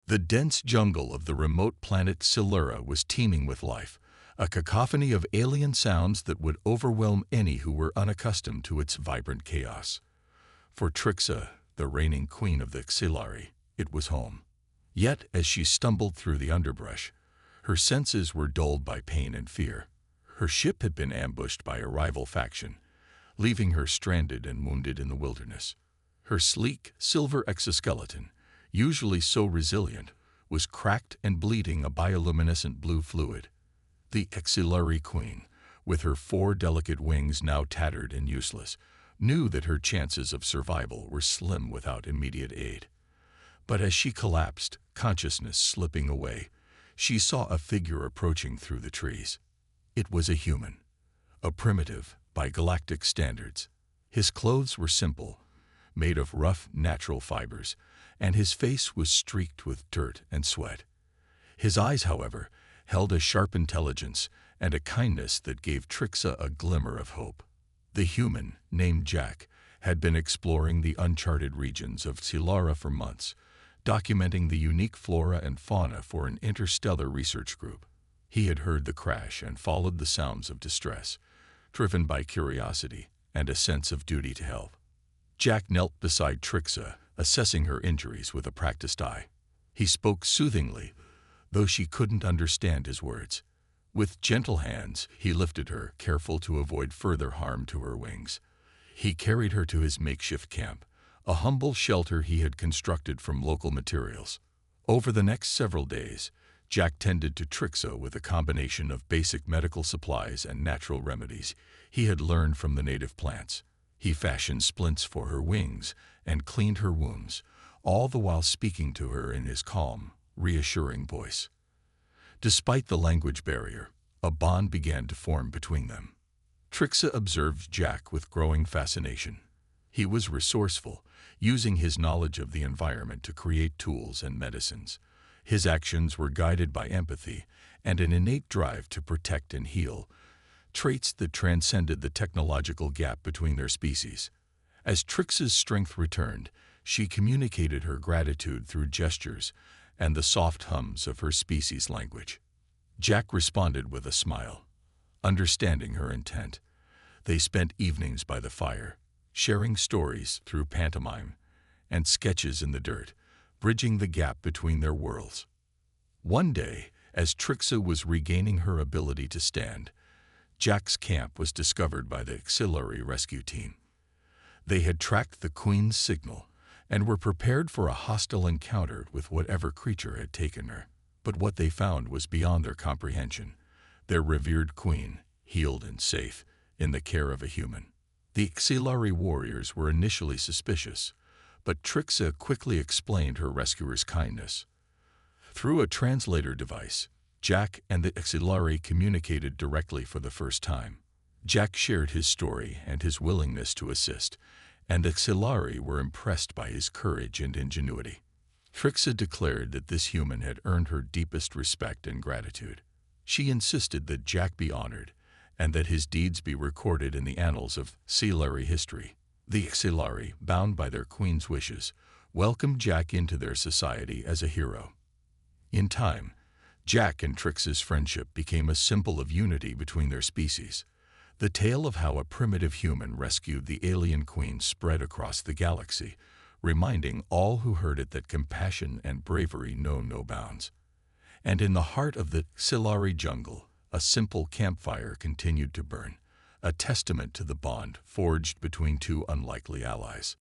The dense jungle of the remote planet Silura was teeming with life, a cacophony of alien sounds that would overwhelm any who were unaccustomed to its vibrant chaos. For Trixa, the reigning queen of the Xilari, it was home. Yet, as she stumbled through the underbrush, her senses were dulled by pain and fear. Her ship had been ambushed by a rival faction, leaving her stranded and wounded in the wilderness. Her sleek, silver exoskeleton, usually so resilient, was cracked and bleeding a bioluminescent blue fluid. The Xilari queen, with her 4 delicate wings now tattered and useless, knew that her chances of survival were slim without immediate aid. But as she collapsed, consciousness slipping away, she saw a figure approaching through the trees. It was a human, a primitive by galactic standards. His clothes were simple, made of rough, natural fibers, and his face was streaked with dirt and sweat. His eyes, however, held a sharp intelligence and a kindness that gave Trixa a glimmer of hope. The human, named Jack, had been exploring the uncharted regions of Silara for months, documenting the unique flora and fauna for an interstellar research group. He had heard the crash and followed the sounds of distress, driven by curiosity and a sense of duty to help. Jack knelt beside Trixa, assessing her injuries with a practiced eye. He spoke soothingly, though she couldn't understand his words. With gentle hands, he lifted her, careful to avoid further harm to her wings. He carried her to his makeshift camp, a humble shelter he had constructed from local materials. Over the next several days, Jack tended to Trixa with a combination of basic medical supplies and natural remedies he had learned from the native plants. He fashioned splints for her wings and cleaned her wounds, all the while speaking to her in his calm, reassuring voice. Despite the language barrier, a bond began to form between them. Trixa observed Jack with growing fascination. He was resourceful, using his knowledge of the environment to create tools and medicines. His actions were guided by empathy and an innate drive to protect and heal, traits that transcended the technological gap between their species. As Trixa's strength returned, she communicated her gratitude through gestures and the soft hums of her species' language. Jack responded with a smile, understanding her intent. They spent evenings by the fire, sharing stories through pantomime and sketches in the dirt, bridging the gap between their worlds. One day, as Trixa was regaining her ability to stand, Jack's camp was discovered by the Xilari rescue team. They had tracked the Queen's signal and were prepared for a hostile encounter with whatever creature had taken her. But what they found was beyond their comprehension. Their revered queen, healed and safe, in the care of a human. The Xilari warriors were initially suspicious, but Trixa quickly explained her rescuer's kindness. Through a translator device, Jack and the Xilari communicated directly for the first time. Jack shared his story and his willingness to assist, and the Xilari were impressed by his courage and ingenuity. Trixa declared that this human had earned her deepest respect and gratitude. She insisted that Jack be honored, and that his deeds be recorded in the annals of Xilari history. The Xilari, bound by their queen's wishes, welcomed Jack into their society as a hero. In time, Jack and Trixa's friendship became a symbol of unity between their species. The tale of how a primitive human rescued the alien queen spread across the galaxy, reminding all who heard it that compassion and bravery know no bounds. And in the heart of the Xilari jungle, a simple campfire continued to burn, a testament to the bond forged between two unlikely allies.